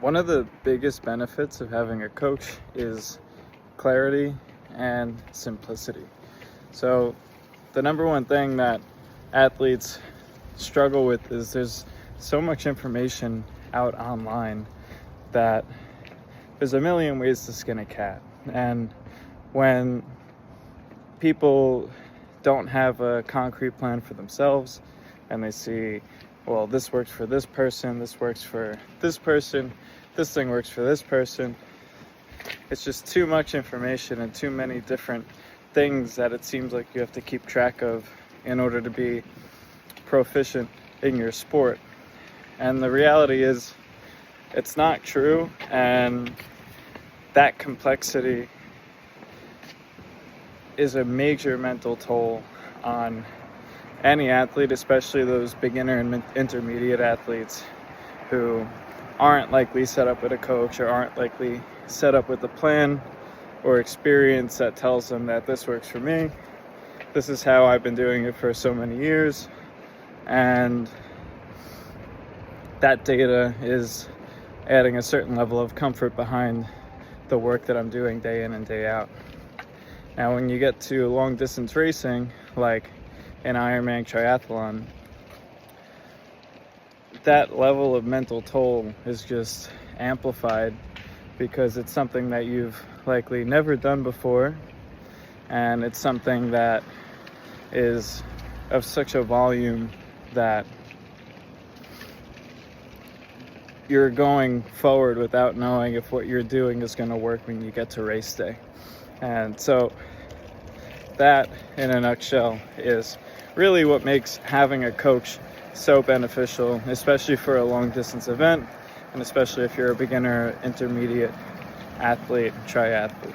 One of the biggest benefits of having a coach is clarity and simplicity. So the number one thing that athletes struggle with is there's so much information out online that there's a million ways to skin a cat. And when people don't have a concrete plan for themselves and they see, well, this works for this person, this works for this person, this thing works for this person, it's just too much information and too many different things that it seems like you have to keep track of in order to be proficient in your sport. And the reality is it's not true, and that complexity is a major mental toll on any athlete, especially those beginner and intermediate athletes who aren't likely set up with a coach or aren't likely set up with a plan or experience that tells them that this works for me. This is how I've been doing it for so many years. And that data is adding a certain level of comfort behind the work that I'm doing day in and day out. Now, when you get to long distance racing, like an Ironman triathlon, that level of mental toll is just amplified because it's something that you've likely never done before, and it's something that is of such a volume that you're going forward without knowing if what you're doing is going to work when you get to race day. And so that, in a nutshell, is really what makes having a coach so beneficial, especially for a long distance event, and especially if you're a beginner, intermediate athlete, triathlete.